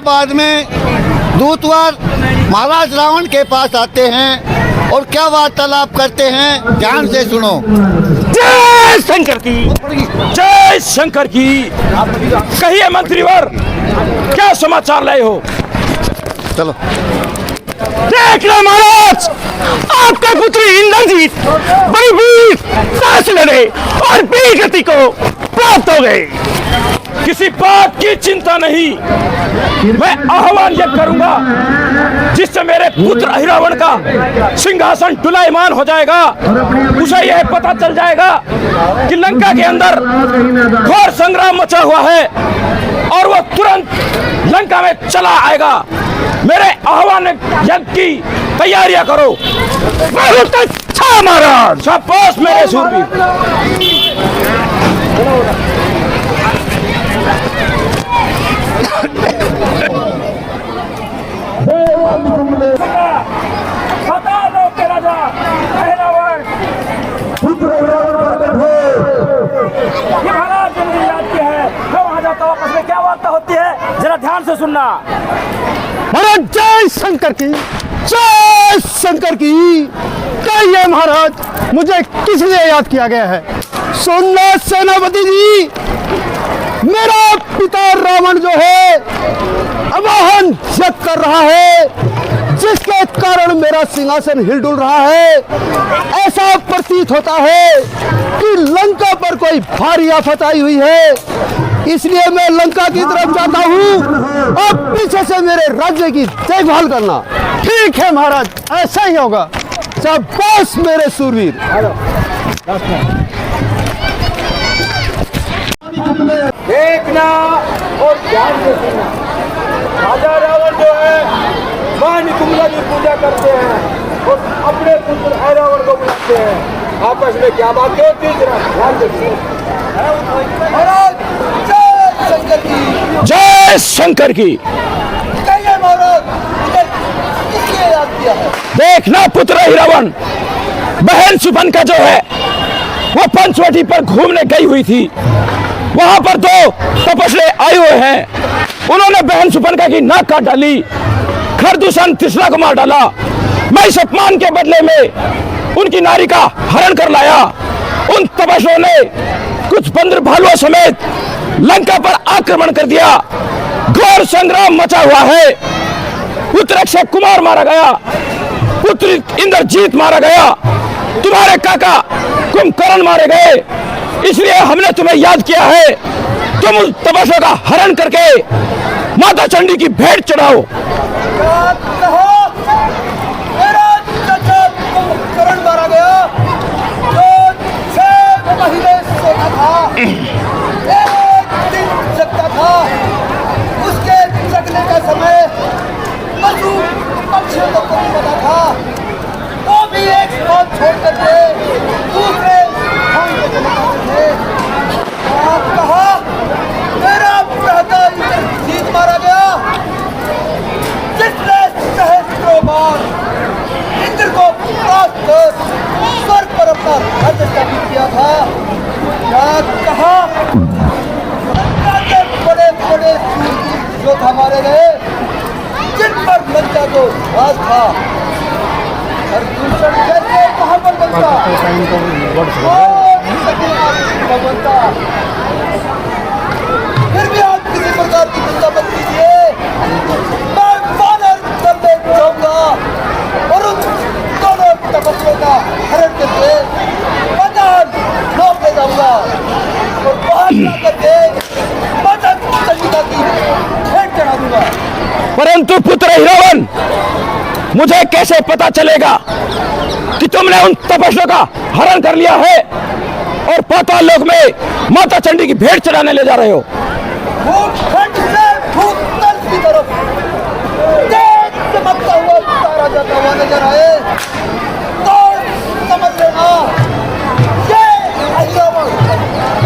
बाद में दूतवार महाराज रावण के पास आते हैं और क्या वार्तालाप करते हैं, ध्यान से सुनो। जय शंकर की, जय शंकर की। कहिए मंत्रीवर, क्या समाचार लाए हो? चलो। देख लो महाराज, आपका पुत्र इंद्रजीत बड़ी वीर साहस लड़े और वीर गति को प्राप्त हो गए। किसी बात की चिंता नहीं। मैं आह्वान यह करूंगा जिससे मेरे पुत्र अहिरावण का सिंहासन डुलायमान हो जाएगा। उसे यह पता चल जाएगा कि लंका के अंदर घोर संग्राम मचा हुआ है और वो तुरंत लंका में चला आएगा। मेरे आह्वान यज्ञ की तैयारियां करो। बहुत अच्छा महाराज, शाबाश मेरे शूरवीर। बता दो के राजा पहलवान ये महाराज जो मुझे याद किया है, मैं वहां जाता हूँ, आपस में क्या वार्ता होती है जरा ध्यान से सुनना। महाराज जय शंकर की, जय शंकर की। कहिए महाराज, मुझे किस लिए याद किया गया है? सुनना सेनापति जी, मेरा पिता रावण जो है अवाहन यज्ञ कर रहा है, जिसके कारण मेरा सिंहासन हिलडुल रहा है। ऐसा प्रतीत होता है कि लंका पर कोई भारी आफत आई हुई है, इसलिए मैं लंका की तरफ जाता हूँ और पीछे से मेरे राज्य की देखभाल करना। ठीक है महाराज, ऐसा ही होगा। शाबाश मेरे सूरवीर। देखना और ध्यान से सुनना। राजा रावण जो है मां निकुंभला की पूजा करते हैं और अपने पुत्र ऐरावण को बुलाते हैं। आपस में क्या बातें होती है जरा ध्यान से सुनो। महाराज जय शंकर की, जय शंकर की। कहिए महाराज, मुझे किसने याद किया है? देखना पुत्र ऐरावण, बहन सुपनका जो है वो पंचवटी पर घूमने गई हुई थी। वहां पर दो तपस्वी आए हुए हैं, उन्होंने बहन सुपनका की नाक काट डाली, खरदूषण तिसरा को मार डाला। मैं इस अपमान के बदले में उनकी नारी का हरण कर लाया। उन तपस्वियों ने कुछ बंदर भालुओं समेत लंका पर आक्रमण कर दिया। घोर संग्राम मचा हुआ है। पुत्र अक्षय कुमार मारा गया, पुत्र इंद्रजीत मारा गया, तुम्हारे काका कुंभकर्ण मारे गए। इसलिए हमने तुम्हें याद किया है, तुम उस तपस्या का हरण करके माता चंडी की भेंट चढ़ाओ। मेरा चाचा कुंभकर्ण मारा गया, जो 6 महीने सोता था, एक दिन जगता था। उसके जगने का समय पशु पक्षियों को नहीं पता था। वो भी एक स्पॉट छोड़ करके दूसरे स्थान पे चले जाते थे। आप कहा मेरा भ्राता इंद्रजीत मारा गया, जिसने सहस्त्रों बार इंद्र को प्राप्त कर स्वर्ग पर अपना राज्य स्थापित किया था। क्या कहा बड़े बड़े योद्धा मारे गए, जिन पर लंका को राज था। खरदूषण जैसे महाबल बनता बनता, फिर भी आप किसी प्रकार की चिंता मत कीजिए। मैं वानर दल में जाऊंगा और उन दोनों तपस्वियों का हरण करके मैदान लौट ले जाऊंगा और बाहर जाकर माता चंडिका की भेंट चढ़ा दूंगा। परंतु पुत्र ऐरावण, मुझे कैसे पता चलेगा कि तुमने उन तपस्वियों का हरण कर लिया है और पाताल लोक में माता चंडी की भेंट चढ़ाने ले जा रहे हो? भूखंड से भूतल की तरफ तेज चमकता हुआ तारा जाता हुआ नजर आए तो समझ लेना ये ऐरावण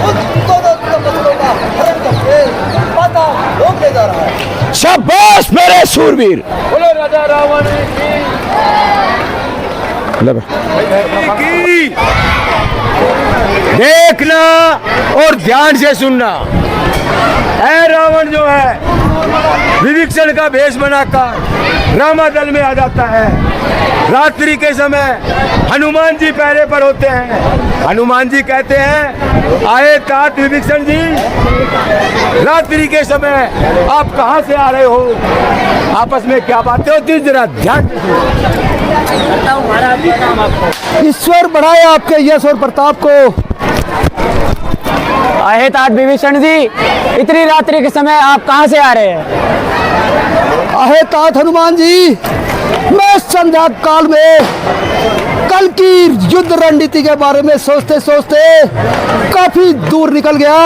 उन दोनों तपस्वियों का हरण करके पाताल लोक ले जा रहा है। शाबाश मेरे सूरवीर। बोलो राजा रावण की। देखना और ध्यान से सुनना। ऐरावण जो है विभीषण का भेष बनाकर रामादल में आ जाता है। रात्रि के समय हनुमान जी पहरे पर होते हैं। हनुमान जी कहते हैं, आए तात विभीषण जी, रात्रि के समय आप कहाँ से आ रहे हो? आपस में क्या बातें होती है जरा ध्यान से। ईश्वर बढ़ाए आपके यश और प्रताप को। अहे तात विभीषण जी, इतनी रात्रि के समय आप कहाँ से आ रहे हैं? अहे तात हनुमान जी, मैं संध्या काल में कल की युद्ध रणनीति के बारे में सोचते सोचते काफी दूर निकल गया,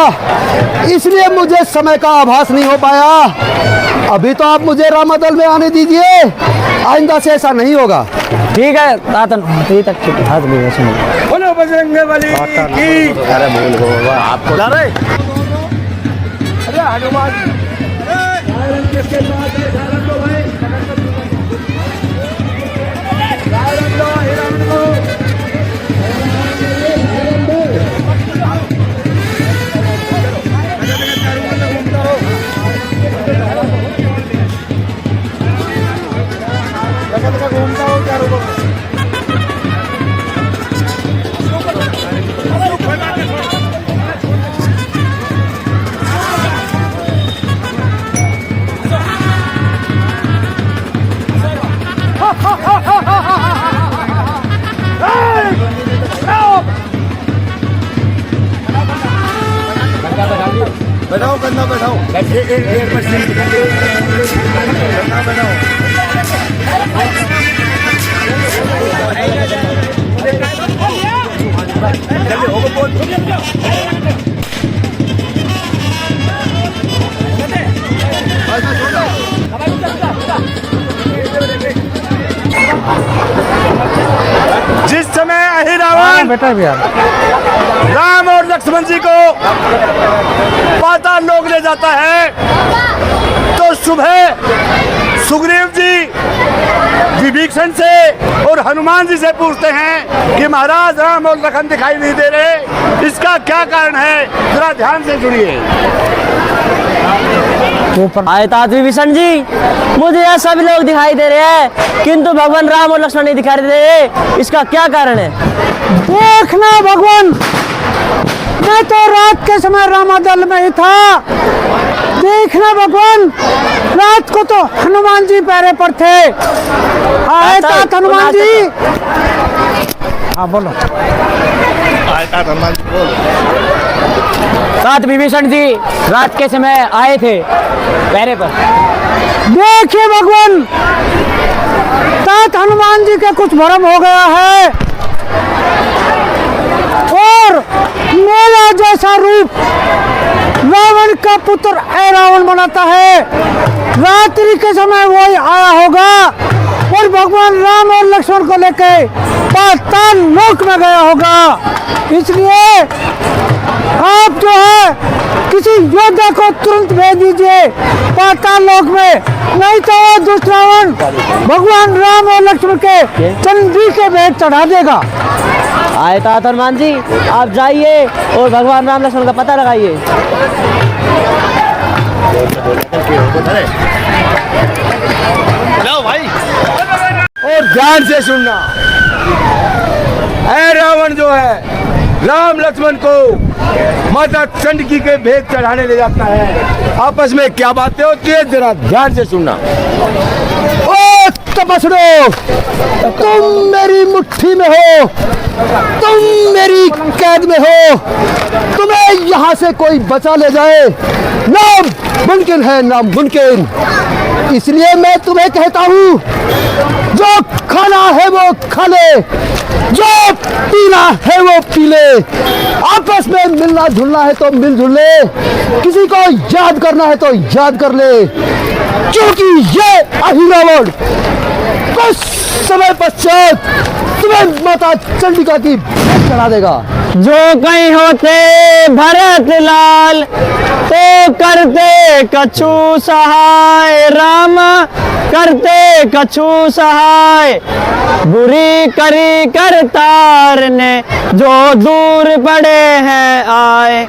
इसलिए मुझे समय का आभास नहीं हो पाया। अभी तो आप मुझे रामादल में आने दीजिए, आइंदा से ऐसा नहीं होगा। ठीक है तातन ये तक हाथ भी सुनो। बोलो बजरंगबली की। अरे बोल गो आपको अरे हनुमान बैठाओ कंधा बैठाओ। जिस समय अहिरावण बेटा भी यार राम और लक्ष्मण जी को पाताल लोक ले जाता है, तो सुबह सुग्रीव जी विभीषण से और हनुमान जी से पूछते हैं कि महाराज राम और लखन दिखाई नहीं दे रहे, इसका क्या कारण है, जरा ध्यान से सुनिए। आए तात विभीषण जी, मुझे यह सभी लोग दिखाई दे रहे हैं किंतु भगवान राम और लक्ष्मण नहीं दिखाई दे रहे, इसका क्या कारण है? देखना भगवान, मैं तो रात के समय रामादल में ही था। देखना भगवान, रात को तो हनुमान जी पैरे पर थे। आए तात हनुमान जी। हाँ बोलो। तात विभीषण जी रात के समय आए थे पैरे पर। देखिए भगवान, तात हनुमान जी का कुछ भ्रम हो गया है और मेरा जैसा रूप रावण का पुत्र रावण बनाता है। रात्रि के समय वही आया होगा और भगवान राम और लक्ष्मण को लेकर पाताल लोक में गया होगा। इसलिए आप जो है किसी योद्धा को तुरंत भेज दीजिए पाताल लोक में, नहीं तो वो दुष्ट रावण भगवान राम और लक्ष्मण के चंडी के भेंट चढ़ा देगा। आए तात हनुमान जी, आप जाइए और भगवान राम लक्ष्मण का पता लगाइए। और ध्यान से सुनना, ऐ रावण जो है राम लक्ष्मण को माता चंडकी के भेंट चढ़ाने ले जाता है। आपस में क्या बातें होती है, जरा ध्यान से सुनना। ओ तपस्वियों, तुम मेरी मुट्ठी में हो, तुम मेरी कैद में हो, तुम्हें यहाँ से कोई बचा ले जाए नामुमकिन है, नामुमकिन। इसलिए मैं तुम्हें कहता हूँ, जो खाना है वो खा ले, जो पीना है वो पी ले, आपस में मिलना जुलना है तो मिलजुल ले, किसी को याद करना है तो याद कर ले, क्योंकि ये अहिरावण कुछ समय पश्चात तुम्हें माता चंडिका की भेंट चढ़ा देगा। जो कहीं होते भरत लाल तो करते कछु सहाय, राम करते कछु सहाय, बुरी करी करतार ने जो दूर पड़े हैं आए।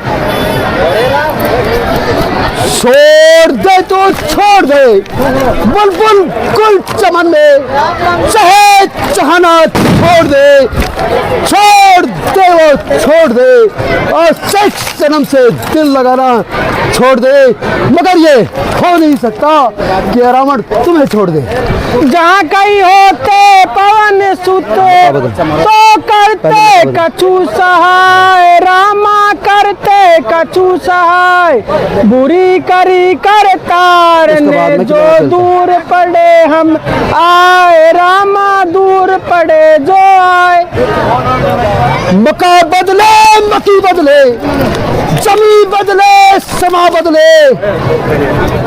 छोड़ दे तो छोड़ दे, बुलबुल कुल चमन में चाहे चाहना छोड़ दे, छोड़ दे वो छोड़ दे, और सेक्स जन्म से दिल लगाना छोड़ दे, मगर ये हो नहीं सकता कि रावण तुम्हें छोड़ दे। जहाँ कहीं होते पवन सुत तो करते कछु सहाय, रामा करते कछु सहाय, बुरी करी करतार ने जो दूर पड़े हम आए, रामा दूर पड़े जो आए। मका बदले मकी बदले, जमी बदले समा बदले,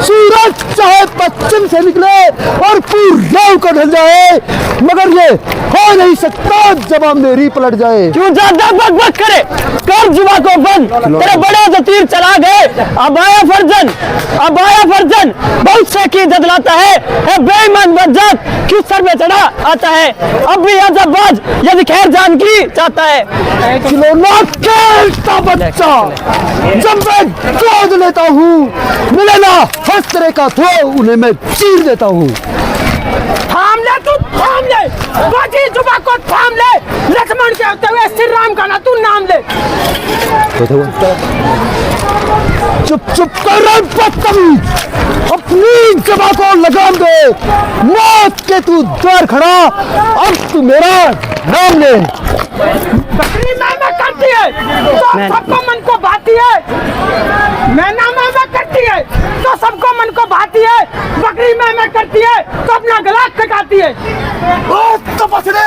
सूरज चाहे पश्चिम से निकले और पूरा को ढल जाए, मगर ये हो नहीं सकता जब मेरी पलट जाए। क्यों ज्यादा बक करे, कर जुबा को बंद, तेरे बड़े जो तीर चला गए, अब आया फर्जन बहुत से की जदलाता है बेईमान बज्जात क्यों सर में चढ़ा आता है, अब भी अजबाज यदि खैर जान की चाहता है। खिलौना खेलता बच्चा जब मैं गोद लेता हूँ, मिले ना हंसरे का थो उन्हें मैं चीर देता हूँ। थाम ले तू, थाम ले, बाजी जुबा को थाम ले, लक्ष्मण के होते हुए श्री राम का ना तू नाम ले। चुप चुप कर रहा बदतमीज, अपनी जबा को लगाम दे, मौत के तू द्वार खड़ा, अब तू मेरा नाम ले। बकरी मैं करती है तो सबको मन को भाती है, मैं करती है तो सबको मन को भाती है, बकरी मैं करती है तो अपना गला कटाती है। तपस्वी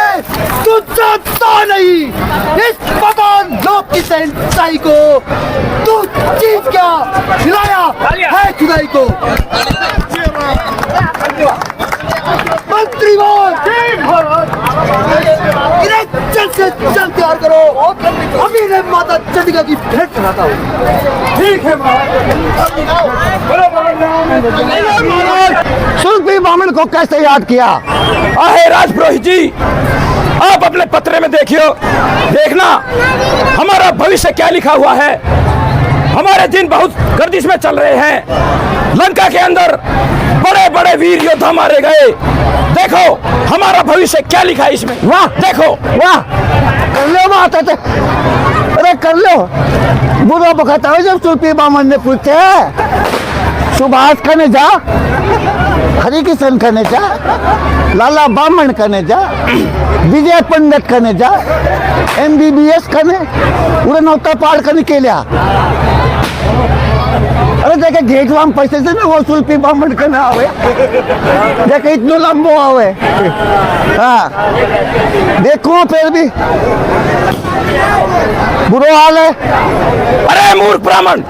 तू जानता नहीं इस पतान लोक की सच्चाई को, तू चीज क्या खिलाया है खुदाई को। मंत्री जल्द से जल्द तैयार करो, अभी ने माता चंडिका की भेंट चढ़ाता हूँ। ठीक है सुल्फी बामन को कैसे याद किया? आहे राजपुरोहित जी, आप अपने पत्र में देखना हमारा भविष्य क्या लिखा हुआ है। हमारे दिन बहुत गर्दिश में चल रहे हैं, लंका के अंदर बड़े बड़े वीर योद्धा मारे गए। देखो हमारा भविष्य क्या लिखा है इसमें। वाह देखो, वाह कर लो बात है, अरे कर लो। बुरा बखता है जब सुल्फी बामन ने पूछे सुभाष कने जा, हरि किशन कने जा, लाला बामन कने जा, विजय पंडित कने जा, MBBS कने उड़े नौता पार कने के लिया। अरे देखे घेटवाम पैसे से ना वो सुल्फी बामन कने आवे, देखे इतना लंबो आवे। हाँ देखो फिर भी बुरा हाल है। अरे मूर्ख ब्राह्मण,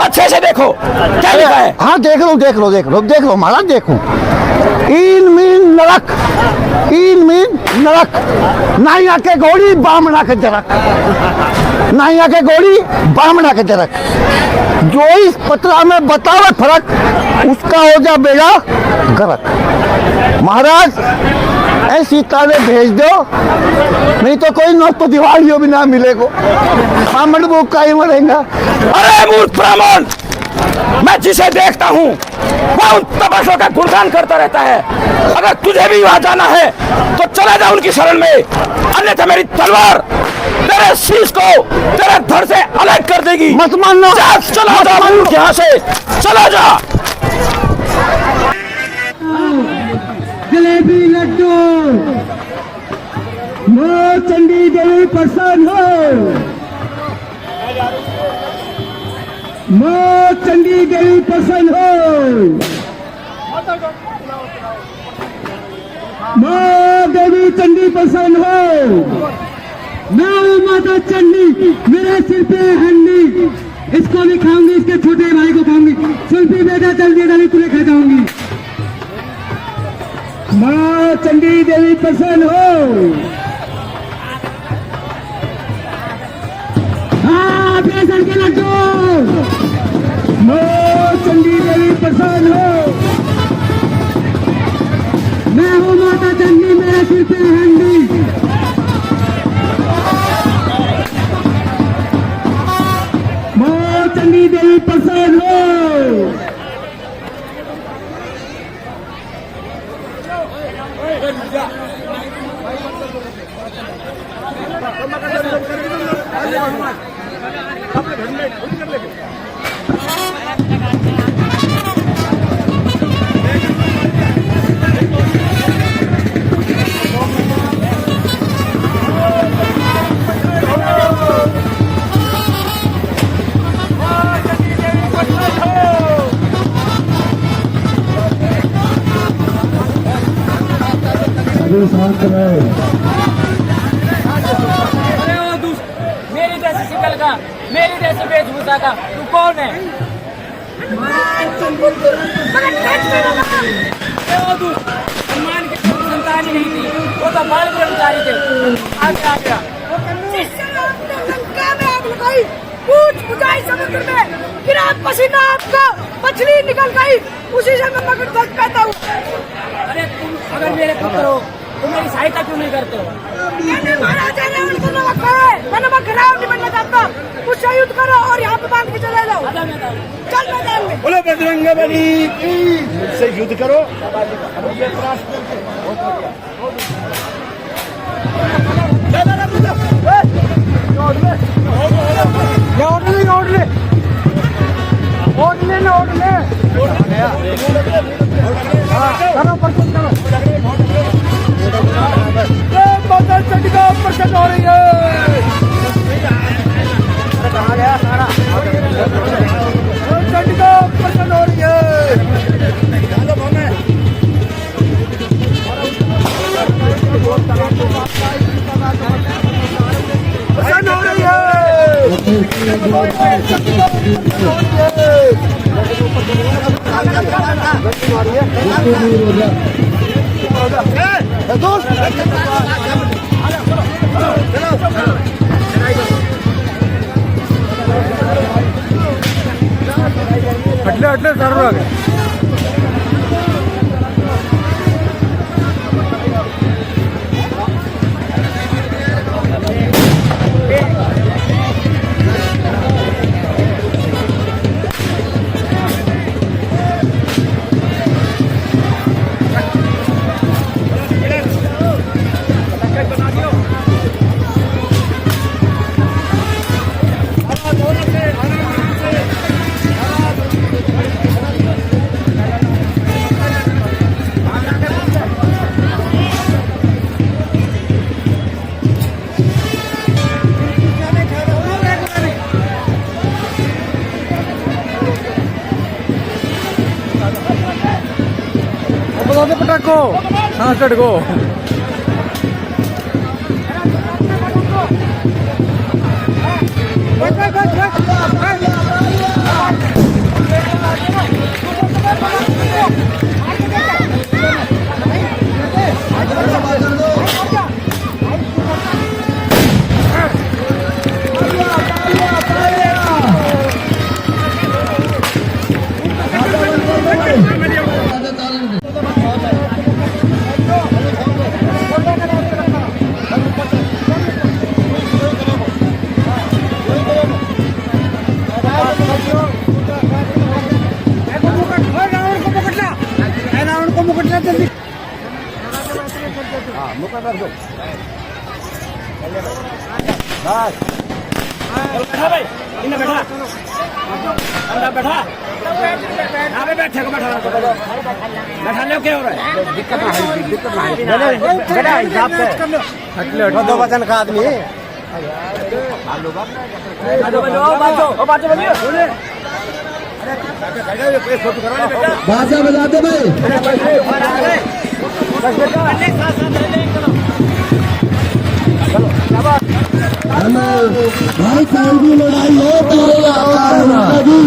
अच्छे से देखो क्या लिखा है। हाँ देख लो महाराज देखो। इन मीन नरक, नाइया के गोड़ी बामना के जरक, नाइया के गोड़ी बामना के जरक, जो इस पत्रा में बतावे फर्क उसका हो जा बेड़ा गरक। महाराज ऐसी तारे भेज दो, नहीं तो कोई नौ तो दिवालियों भी ना मिलेगो, बामन बुक का ही मरेगा। अरे मूर्ख ब्राह्मण, मैं जिसे देखता हूँ वह उन तपस्वियों का गुणगान करता रहता है। अगर तुझे भी वहां जाना है तो चला जा उनकी शरण में, अन्यथा मेरी तलवार तेरे शीश को तेरे धड़ से अलग कर देगी। मत मानना, चला जा मूर्ख यहाँ से, चला जा। जलेबी लड्डू मां चंडी देवी प्रसन्न हो, मां चंडी देवी प्रसन्न हो, मां देवी चंडी प्रसन्न हो। मैं हूँ माता चंडी, मेरे सिर पे हंडी, इसको भी खाऊंगी, इसके छोटे भाई को खाऊंगी, सुल्फी बेटा जल्दी डाली तुझे खा जाऊंगी। मां चंडी देवी प्रसन्न हो। हाँ बेसन के लड्डू, मां चंडी देवी प्रसन्न हो। मैं हूँ माता चंडी, मेरे सिर पे हंडी, मां चंडी देवी प्रसन्न हो। शांत रहे। मेरी जैसे वेशभूषा का तू कौन है? सम्मान की कोई संतान ही नहीं थी, वो तो बाल ब्रह्मचारी थे। आगे आ गया लंका में आग लगाई, पूछ बुझाई समुद्र में, गिरा पसीना आपका, मछली निकल गई, उसी से मैं मगरमच्छ पैदा हुआ। अरे तुम अगर मेरे पुत्र हो तो मेरी सहायता क्यों नहीं करते हो? मैंने महाराजा ने उनको नमक खाया है, मैं नमक खराब नहीं बनना चाहता, मुझसे युद्ध करो और यहाँ पे बांध के चले जाओ। आजा मैदान में। चल मैदान में। बोलो बजरंग बली की मुझसे युद्ध करो। प्रकट हो रही है। कहाँ गया सारा? चंडिका प्रकट हो रही है। प्रकट हो रही है। दोस्त अटले सर्व पटाखो सांस चढ़ गो। बैठा भाई, इन्हें बैठा, अंदर बैठा, यहाँ पे बैठे को बैठा लो। क्या हो रहा है? दिक्कत ना दो वजन का आदमी बाजा बजाते भाई। भाई कानूनी लड़ाई है तेरे आका जी,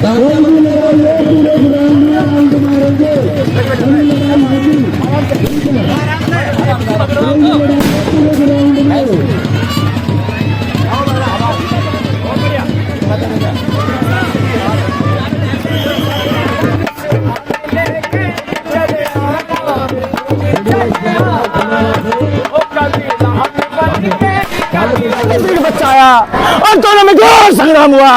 कानूनी लड़ाई है, पूरे ग्राम में राउंड मारेंगे। कानूनी लड़ाई होगी, कानूनी लड़ाई है पूरे ग्राउंड में। बचाया और दोनों में घोर संग्राम हुआ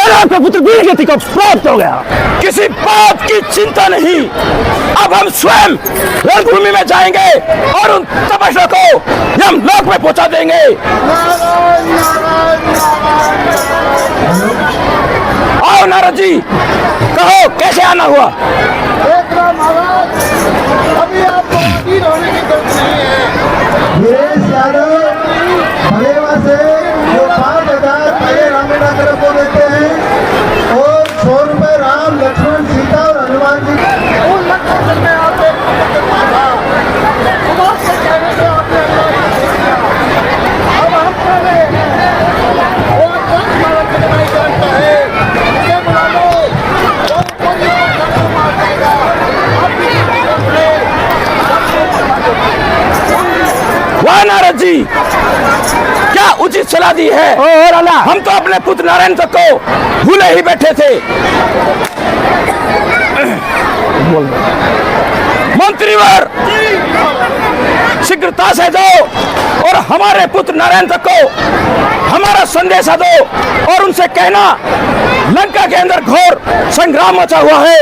और आपका पुत्र वीर गति को प्राप्त हो गया। किसी बात की चिंता नहीं, अब हम स्वयं रणभूमि में जाएंगे और उन तपस्या को हम लोक में पहुंचा देंगे। आओ नारद जी, कहो कैसे आना हुआ? अभी आपको वकील होने की जरूरत नहीं है। से जो 5,000 पहले रामनगर को देते हैं और 100 रुपए राम लक्ष्मण सीता और हनुमान जी उन लक्ष्मण में आप अब हम उचित सलाह दी है। और अल्लाह हम तो अपने पुत्र नारायण तक को भूले ही बैठे थे। मंत्रीवर शीघ्रता से जाओ और हमारे पुत्र नारायण तक को हमारा संदेशा दो और उनसे कहना लंका के अंदर घोर संग्राम मचा हुआ है,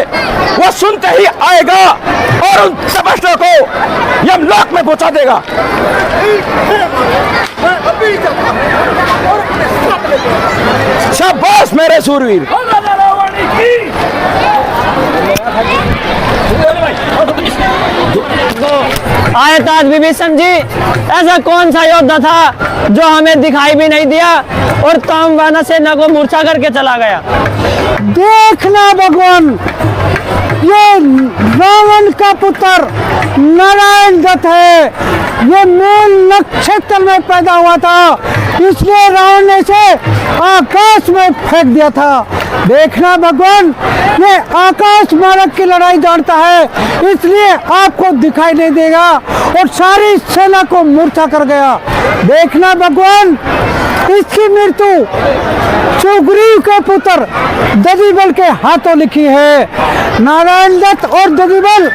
वह सुनते ही आएगा और उन तपस्वियों को यमलोक में पहुंचा देगा। शाबाश मेरे सूरवीर। आयताज विभीषण जी, ऐसा कौन सा योद्धा था जो हमें दिखाई भी नहीं दिया और ताम्रवाना सेना को मूर्छा करके चला गया। देखना भगवान, ये रावण का पुत्र नारायण दत्त है। ये मूल नक्षत्र में पैदा हुआ था, इसलिए रावण ने इसे आकाश में फेंक दिया था। देखना भगवान, ये आकाश मार्ग की लड़ाई जानता है, इसलिए आपको दिखाई नहीं देगा और सारी सेना को मूर्छा कर गया। देखना भगवान, इसकी मृत्यु सुग्रीव के पुत्र दधिबल के हाथों लिखी है। नारायण दत्त और दधिबल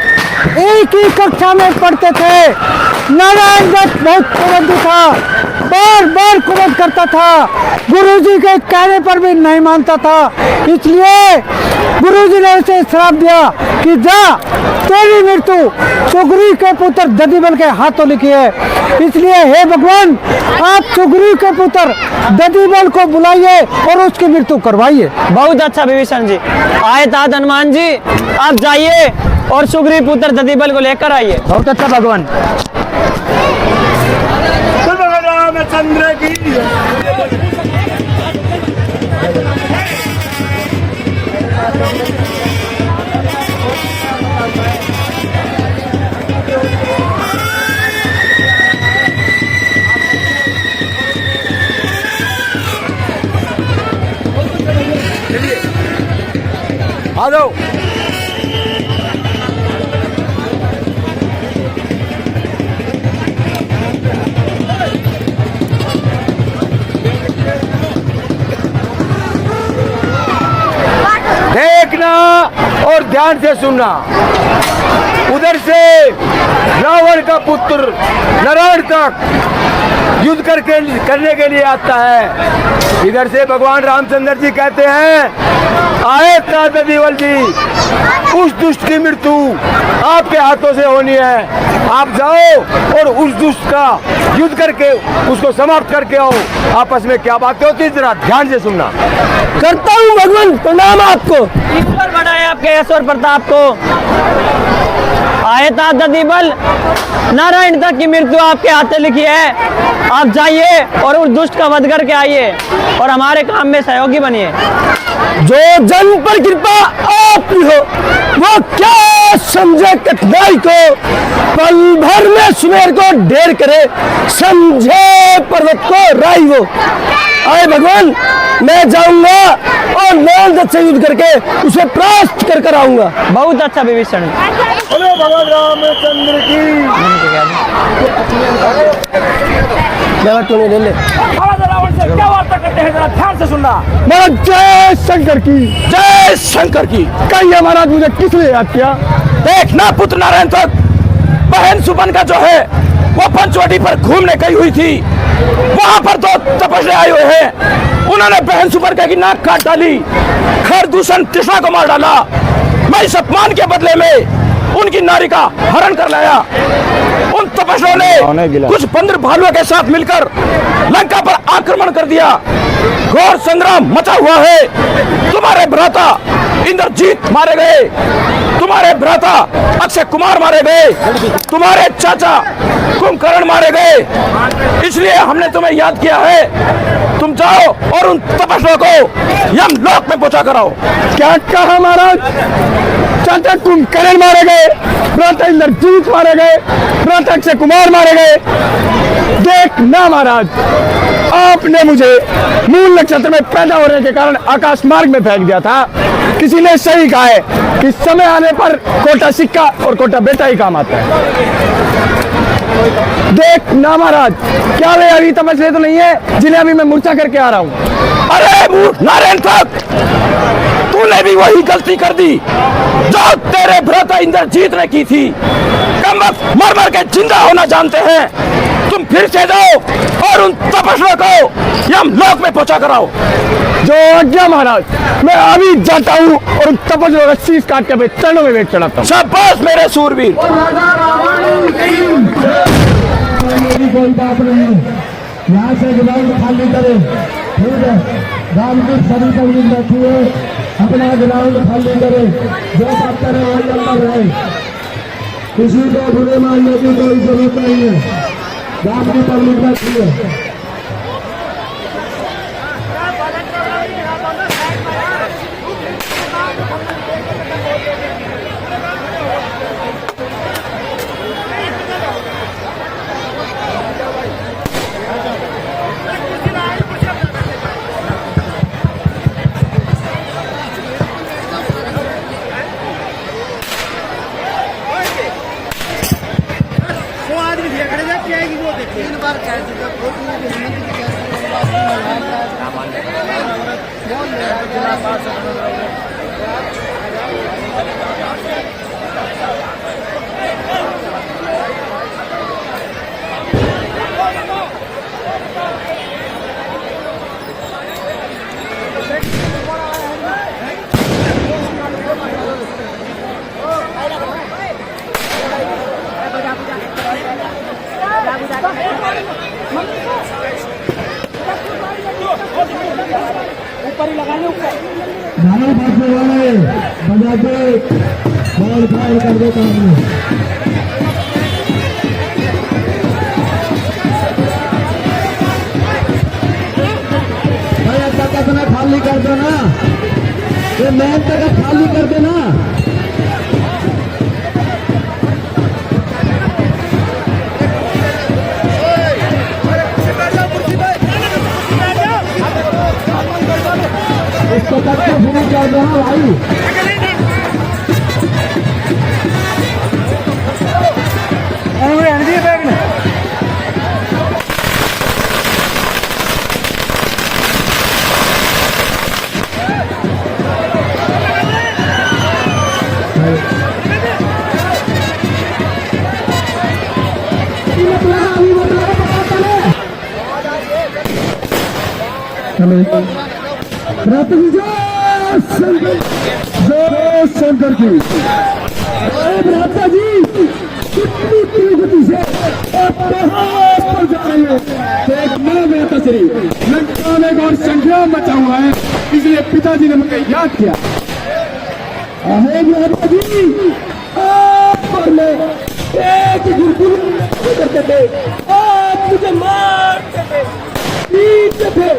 एक ही कक्षा में पढ़ते थे। नारायण दत्त बहुत कुबद्दी था, बार बार कुबद्द करता था, गुरुजी के कहने पर भी नहीं मानता था, इसलिए गुरुजी ने उसे श्राप दिया कि जा, तेरी मृत्यु सुग्रीव के पुत्र दधिबल के हाथों लिखी है। इसलिए हे भगवान, आप सुग्रीव के पुत्र दधिबल को बुलाइए और उसकी मृत्यु करवाइए। बहुत अच्छा विभीषण जी। आयताज हनुमान जी, आप जाइए और सुग्रीव पुत्र दधिबल को लेकर आइए। बहुत अच्छा भगवान। रामचंद्र की आ जाओ। देखना और ध्यान से सुनना। उधर से रावण का पुत्र नारायण तक युद्ध करने के लिए आता है। इधर से भगवान रामचंद्र जी कहते हैं, आए दधिबल जी, उस दुष्ट की मृत्यु आपके हाथों से होनी है। आप जाओ और उस दुष्ट का युद्ध करके उसको समाप्त करके आओ। आपस में क्या बातें होती है जरा ध्यान से सुनना। करता हूँ भगवान, प्रणाम आपको। ईश्वर बढ़ाए आपके ऐश्वर्य प्रताप को। आयताज दधिबल, नारायण तक की मृत्यु आपके हाथ लिखी है। आप जाइए और उस दुष्ट का वध करके आइए और हमारे काम में सहयोगी बनिए। जो जन पर कृपा आपकी हो, वो क्या समझे कठिनाई को, पल भर में सुमेर को ढेर करे, समझे पर्वत को राई वो। आए भगवान, मैं जाऊंगा और नारायण दत्त से युद्ध करके उसे परास्त कर आऊंगा। बहुत अच्छा विभीषण। बोलो भगवान रामचंद्र की। ले ले। रावण से क्या वार्ता करते हैं, जरा ध्यान से सुनना। महाराज जय शंकर की। जय शंकर की। कहिए महाराज, मुझे किसने याद किया? देखना पुत्र नारायण तक बहन सुपन का जो है वो पंचवटी पर घूमने गई हुई थी। वहां पर दो तपस्या आए हुए हैं, उन्होंने बहन सुपन की नाक काट डाली, खरदूषण तृष्णा को मार डाला। मैं इस अपमान के बदले में उनकी नारी का हरण कर लाया। उन तपस्वियों ने कुछ बंदर भालुओं के साथ मिलकर लंका पर आक्रमण कर दिया। घोर संग्राम मचा हुआ है। तुम्हारे भ्राता इंद्रजीत मारे गए, तुम्हारे भ्राता अक्षय कुमार मारे गए, तुम्हारे चाचा कुंभकर्ण मारे गए। इसलिए हमने तुम्हें याद किया है। तुम जाओ और उन तपस्वियों को यमलोक में पहुंचा कराओ। क्या कहा महाराज? चाचा कुंभकर्ण मारे गए, भ्राता इंद्रजीत मारे गए, भ्राता अक्षय कुमार मारे गए। देख ना महाराज, आपने मुझे मूल नक्षत्र में पैदा होने के कारण आकाश मार्ग में फेंक दिया था। किसी ने सही कहा है कि समय आने पर कोटा सिक्का और कोटा बेटा ही काम आता है। देख ना महाराज, क्या वे अभी तपस्या तो नहीं है जिन्हें अभी मैं मूर्छा करके आ रहा हूँ। अरे मूर्ख नारायण तक, तूने भी वही गलती कर दी जो तेरे भ्राता इंद्रजीत ने की थी। कमबख्त मर मर के जिंदा होना जानते हैं। तुम फिर से जाओ और उन तपस्वियों को यमलोक में पहुंचा कराओ। जो आज्ञा महाराज, मैं अभी जाता हूँ और उन तपस्वियों का शीश काट के अपने चरणों में भेंट चढ़ाता हूँ। शाबाश मेरे सूरवीर। कोई बात नहीं, यहाँ से ग्राउंड खाली करे, ठीक है। रामपुर सभी सभी बैठिए, अपना ग्राउंड खाली करे, जो बात करे वही अंदर रहे, किसी को बुरे मानने की कोई जरूरत नहीं है। रामपुर पब्लिक बैठिए। गाना बाजने वाले बजा के बॉल फायर कर देता हूँ। भाई अच्छा कसना खाली कर दो ना, ये मैन तक खाली कर देना। इसको तक तो शुरू कर दो ना भाई। शंकर की भ्राता जी कितनी तेज गति से पर जा रही है। देखना मेरा तस्वीर लंका में और संग्राम मचा हुआ है, इसलिए पिताजी ने मुझे याद किया। अरे भ्राता जी, आप पर मैं एक गुरगुरु करते थे, आप मुझे मारते थे, पीटते थे,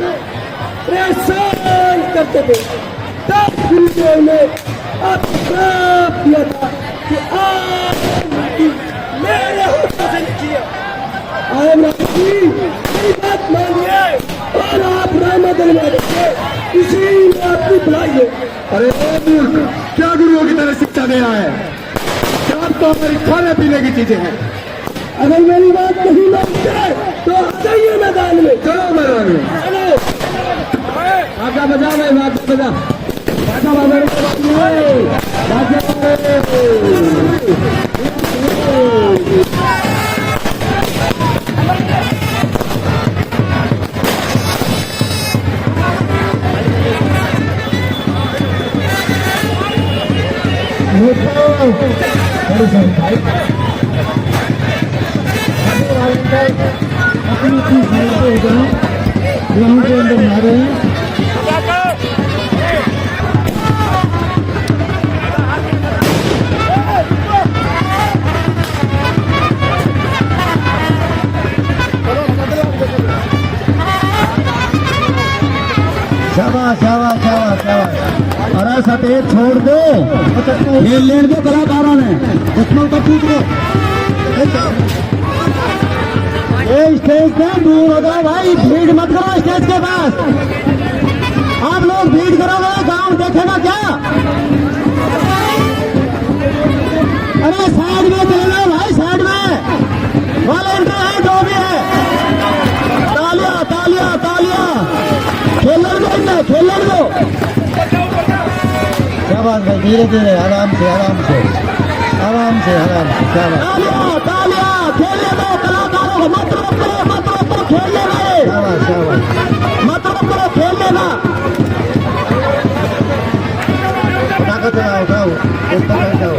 परेशान करते थे। तब गुरुदेव ने आपको श्राप दिया था कि आप मेरे हाथों से लीजिए। आए जी, मेरी बात मानिए और आप रामादल में देखिए, इसी में आपकी भलाई है। अरे मूर्ख, क्या गुरुओं की तरह शिक्षा दे रहा है? क्या तो हमारी खाने पीने की चीजें हैं। अगर मेरी बात नहीं मानते तो आ जाइए मैदान में। चलो मैदान में, चलो। आजा बजा भाई, बाजा बजा, बाजा अपनी चीज ग्राउंड के अंदर मारे हैं। शाबाश शाबाश शाबाश शाबाश। अरे सफेद छोड़ दो, खेल लेने दो कलाकारों ने, दुश्मन को टूट दो। स्टेज से दूर हो जाओ भाई, भीड़ मत करो स्टेज के पास। आप लोग भीड़ करोगे, गांव देखेगा क्या? अरे साइड में चले जाओ भाई, साइड में वाले धीरे धीरे आराम से आराम से आराम से आराम से क्या बात खेलने दो कलाकारों को, मत रोको खेलने में, क्या बात मत रोको खेलने ना। ताकत लगाओ उठाओ उस पर उठाओ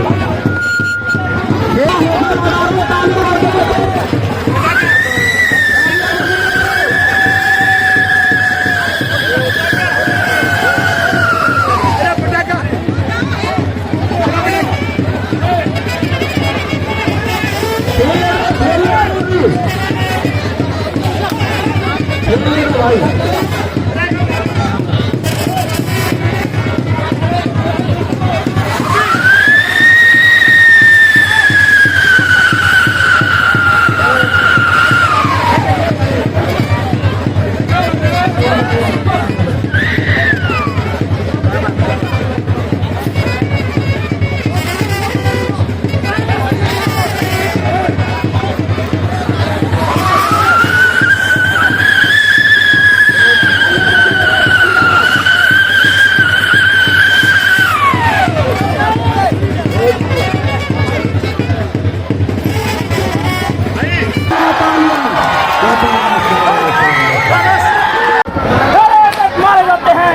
मारे जाते हैं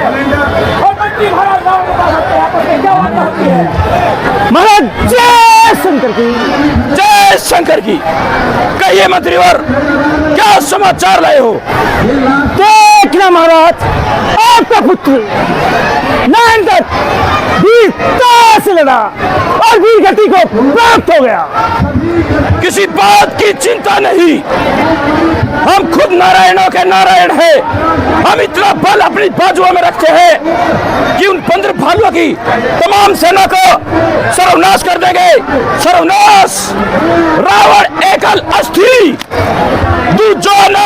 और बंटी महाराज गाँव में जाते हैं, आपस में क्या बात होती है? महाराज जय शंकर की, जय शंकर की। कहिए मंत्रीवर, क्या समाचार लाए हो? देखना महाराज, आपका पुत्र नारायणदत्त वीरता से लड़ा और वीर गति को प्राप्त हो गया। किसी बात की चिंता नहीं, हम खुद नारायणों के नारायण हैं। हम इतना बल अपनी बाजुओं में रखते हैं कि उन 15 भालुओं की तमाम सेना को सर्वनाश कर देंगे। सर्वनाश। रावण एकल अस्थि, दूजो न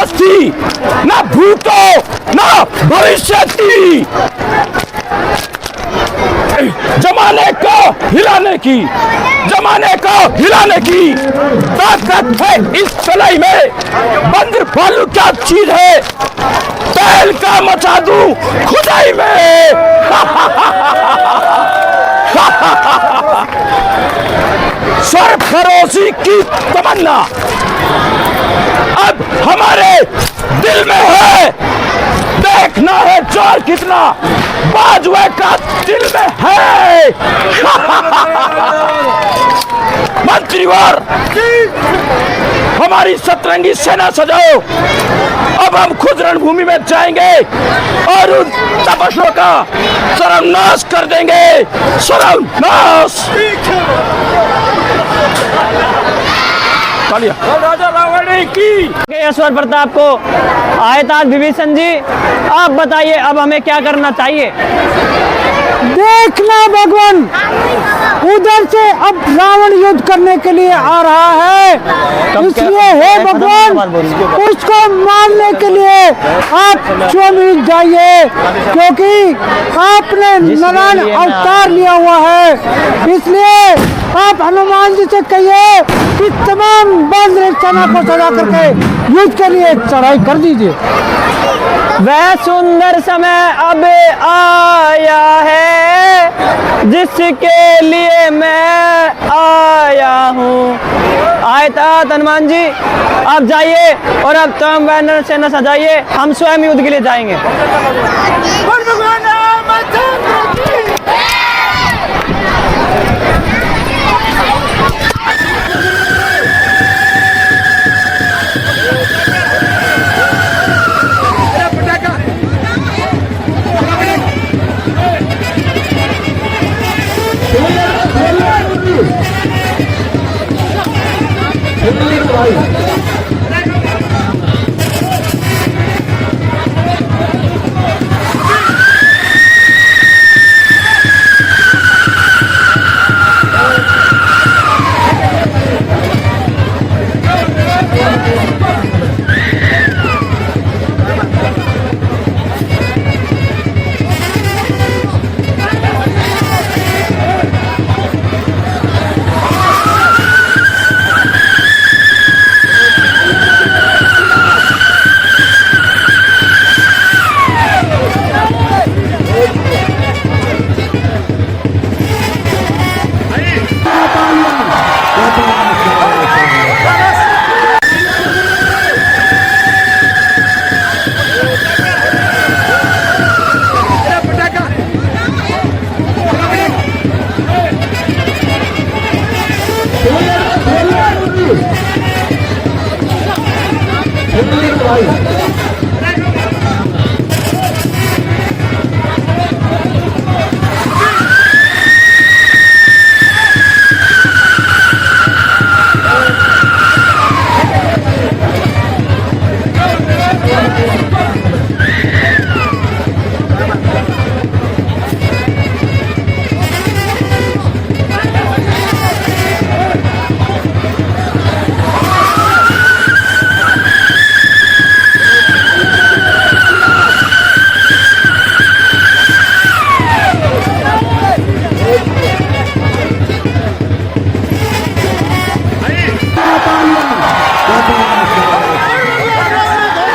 अस्थि, न भूतो न भविष्यति। जमाने को हिलाने की, जमाने को हिलाने की ताकत है इस सलाई में। बंदर भालू क्या चीज है, बैल का मचा दूं खुदाई में। सरफरोशी की तमन्ना अब हमारे दिल में है। देखना है जोर कितना बाजुए का दिल में है। मंत्रीवर, हमारी सतरंगी सेना सजाओ। अब हम खुद रणभूमि में जाएंगे और उन तपस्वियों का सर्वनाश कर देंगे। सर्वनाश। राजा रावण की ईश्वर प्रताप को आए ताज विभीषण जी, आप बताइए अब हमें क्या करना चाहिए? देखना भगवान, उधर से अब रावण युद्ध करने के लिए आ रहा है, इसलिए हे भगवान उसको मारने के लिए आप स्वयं जाइए, क्योंकि आपने नारायण अवतार लिया हुआ है। इसलिए आप हनुमान जी से कहिए कि तमाम बांद्रे सेना को सजा करके युद्ध के लिए चढ़ाई कर दीजिए। वह सुंदर समय अब आया है जिसके लिए मैं आया हूँ। आए तात हनुमान जी, आप जाइए और अब तमाम वानर सेना सजाइए, हम स्वयं युद्ध के लिए जाएंगे।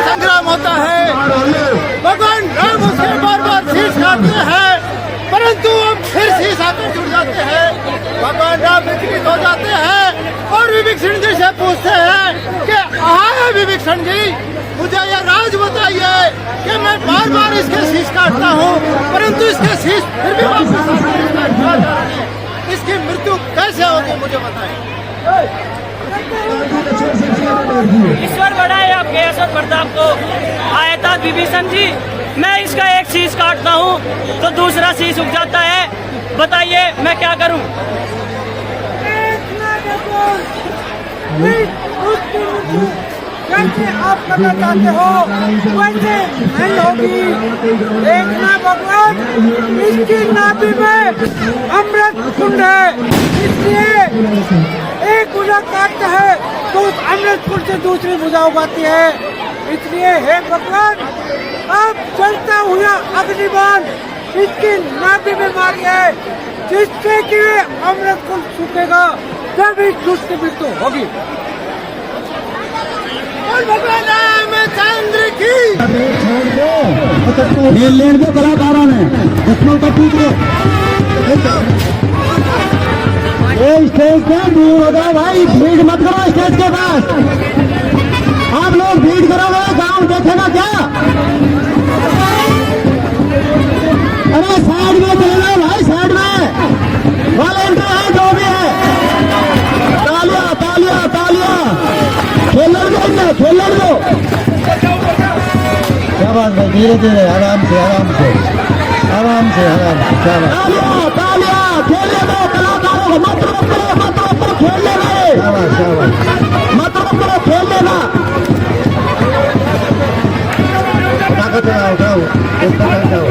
संग्राम होता है, भगवान राम उसके बार बार शीश काटते हैं, परंतु अब फिर शीश आकर जुड़ जाते हैं। भगवान राम विचलित हो जाते हैं और विभीषण जी से पूछते हैं कि हाँ विभीषण जी, मुझे यह राज बताइए कि मैं बार बार इसके शीश काटता हूँ, परंतु इसके शीश फिर भी वापस आकर जा रहे हैं। इसकी मृत्यु कैसे होगी, मुझे बताएं। ईश्वर बढ़ाए आपके ऐश्वर्य प्रताप को। आयता विभीषण जी, मैं इसका एक शीश काटता हूँ तो दूसरा शीश उग जाता है, बताइए मैं क्या करूँ। जैसे आप करना चाहते हो वैसे नहीं होगी। देखना भगवान, इसकी नाभि में अमृत कुंड है, इसलिए एक भुजा काटता है तो उस अमृत कुंड से दूसरी भुजा उगाती है। इसलिए हे भगवान, आप चलता हुआ अग्निबाण इसकी नाभि में मारिए, जिससे कि अमृत कुंड सूखेगा, तब इस दुष्ट की मृत्यु होगी। और भगवान रामचंद्र की लेन दो कलाकारों ने दुश्मन का पीट दो। स्टेज पे दूर हो जाओ भाई, भीड़ मत करो स्टेज के पास। आप लोग भीड़ करोगे, गांव देखेगा क्या? अरे साइड में चले जाओ भाई, साइड में वॉलेंटियर है जो भी है। तालियां तालियां तालियां, खेलने दो, खेलने दो। क्या बात है, धीरे धीरे, आराम से आराम से आराम से आराम से। तालियां तालियां, खेलने दो कलाकारों को, मत रोको, मत रोको, खेलने दो, मत रोको, खेलने ना। ताकत लगाओ, उठाओ, उठाओ।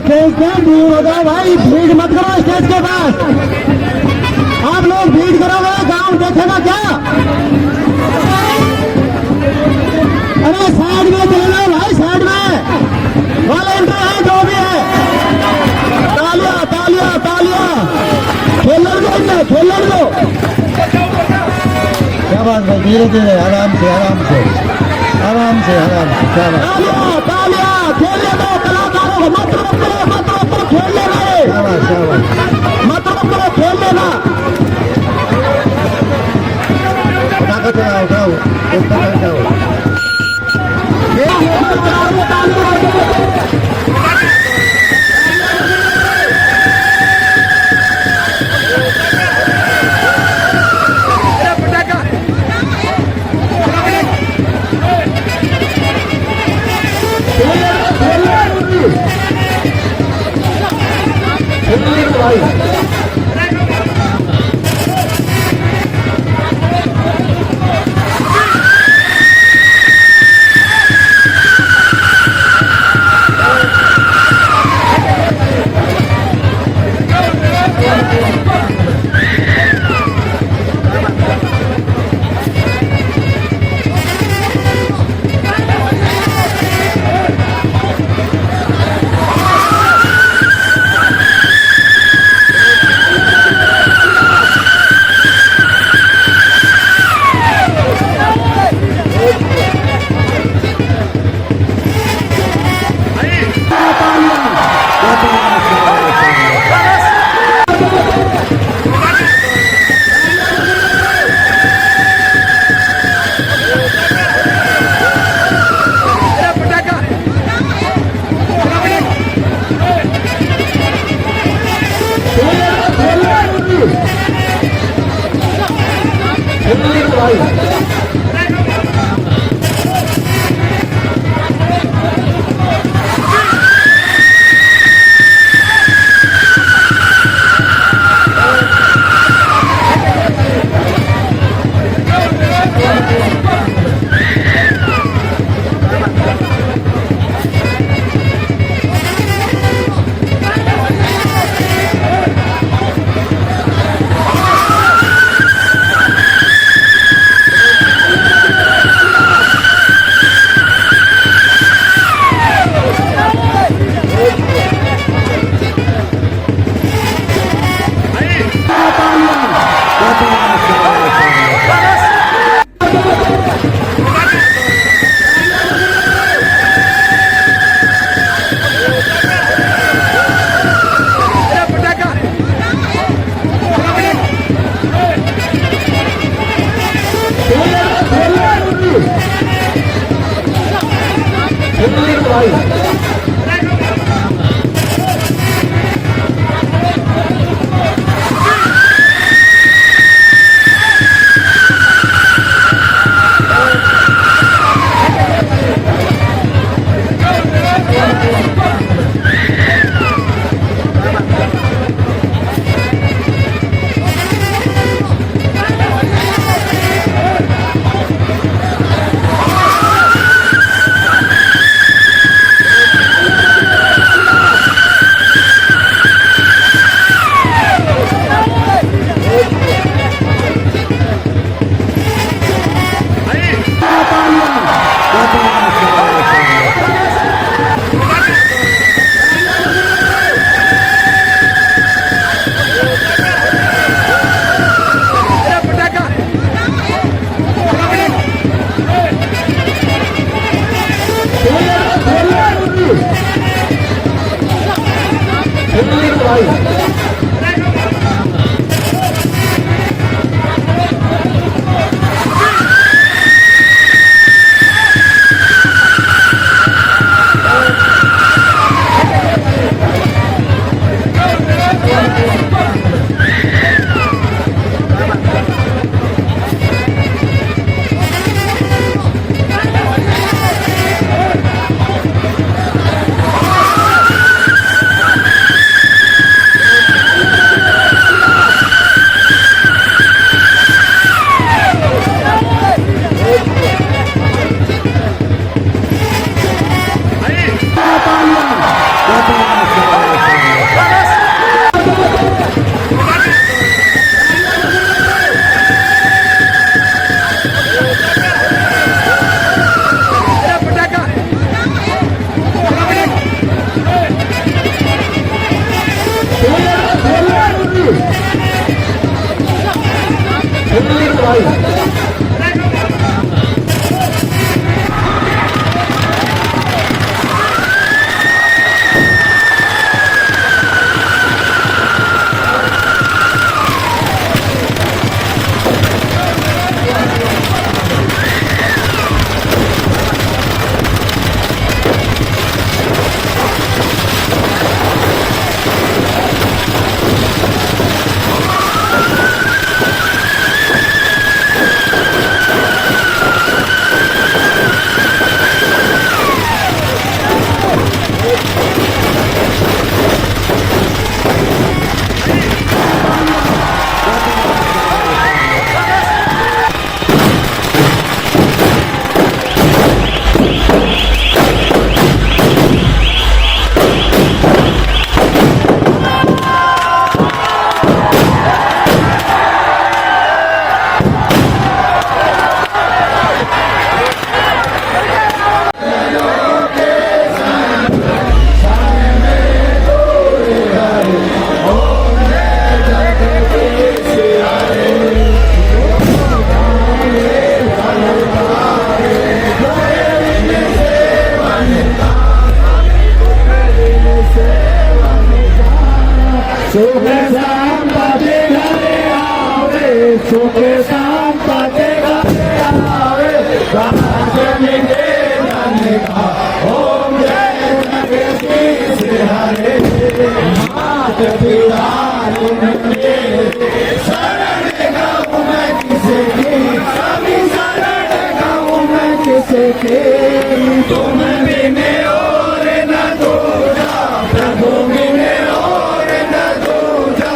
स्टेज पे दूर हो जाओ भाई, भीड़ मत करो स्टेज के पास। आप लोग भीड़ करोगे, गांव देखेगा क्या? अरे साइड में चले जाओ भाई, साइड में वॉलेंटियर है जो भी है। तालियां तालियां तालियां, खेलने दो, खेलने दो। क्या बात है, धीरे धीरे, आराम से आराम से आराम से आराम से। तालियां तालियां, खेलने दो कलाकारों को, मत रोको, मत रोको, खेलने दो, मत रोको, खेलने ना। ताकत लगाओ, उठाओ, उठाओ। Yeah. सुख संपत्ति घरे आवे, सुख संपत्ति घरे आवे, राज मिटे धन का, ओम जय जगदीश हरे। मात पिता तुम मेरे, शरण गाऊं मैं किसकी, सभी शरण गाऊं मैं किसकी, तुम बिने और न दूजा, प्रभु बिने और न दूजा,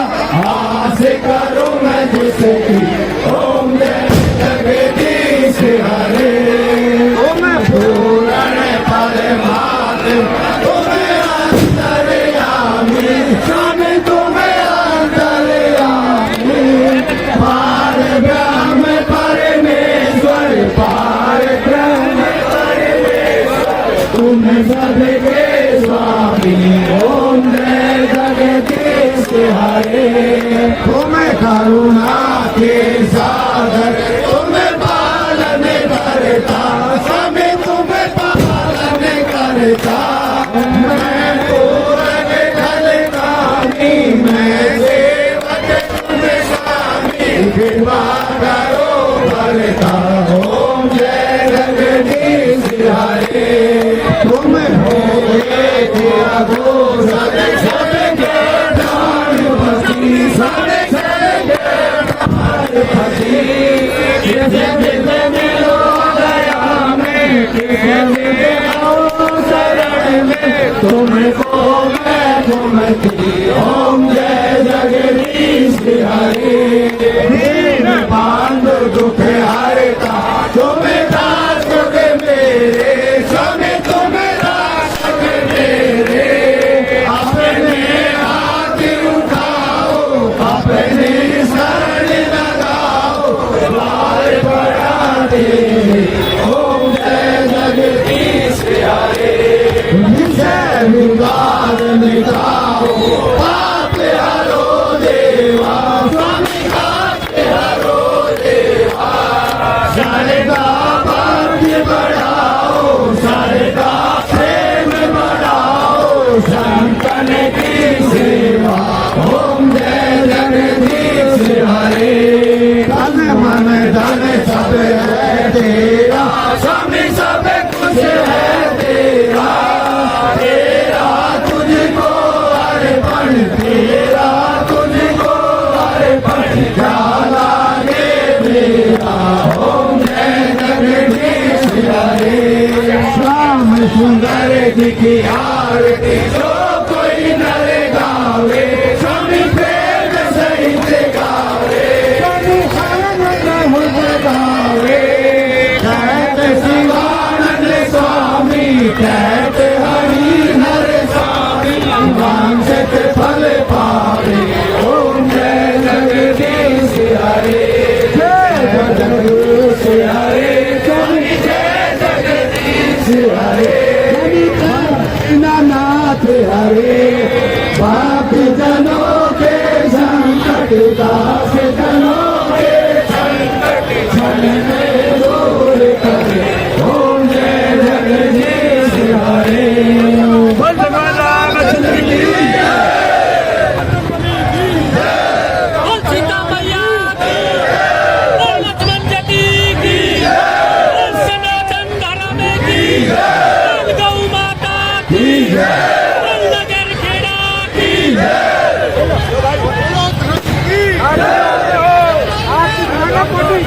आस करूं मैं जिसकी, ओम जय जगदीश हरे। ओम पूर्ण परमात्मा तुम्हें अंतर्यामी, स्वामी तुम्हें अंतर्यामी, पार ब्रह्म परमेश्वर, पार ब्रह्म परमेश्वर, तुम सबके स्वामी, ओम जय जगदीश हरे। तुम करुणा के सागर, तुम पालन करता, स्वामी तुम पालन करता, मैं पूरन ढलकानी, मैं सेवक तुम स्वामी, कृपा करो करता, ओम जय जगदीश हरे। तुम हो एक अघोर, सबके प्राणपति, सबके प्राणपति, जैसे दिल मिलो दया में, जैसे मिलो शरण में, तुमको मैं तुमकी, ओम जय जगदीश हरे। दीन बांधो दुख हरता, तुम दासुख मेरे, स्वामी तुम दासुख मेरे, अपने हाथ उठाओ, अपने शरण लगाओ, द्वार बढ़ा दे, ओम जय जगदीश हरे। विषय विवाद मिटाओ, पाप हरो देवा, स्वामी पाप हरो देवा, शारदा भक्ति बढ़ाओ, शारदा प्रेम बढ़ाओ, संतन की सेवा, ओम जय जगदीश हरे। तन मन धन सब है तेरा, स्वामी सब कुछ है तेरा, तेरा तुझको अर्पण, तेरा तुझको अर्पण, क्या लागे मेरा, ओम जय जगदीश हरे। श्याम सुंदर जी की आरती जो कोई नर गावे, स्वामी प्रेम सहित गावे, स्वामी आनंद गावे, कहते शिवानंद स्वामी, कहते हरि हर स्वामी, वांछित फल पावे, ओम जय जगदीश हरे। जय जगदीश हरे, स्वामी जय जगदीश हरे, नाथ हरे। पापी जनों के संकट, दास जनों के संकट, क्षण में दूर करे, ओम जय जगदीश हरे। बोल भगवान रामचंद्र की बोल सीता मैया की, बोल लक्ष्मण जी की, बोल सनातन धर्म की, बोल गौ माता की, बोल नगर खेड़ा की। आपकी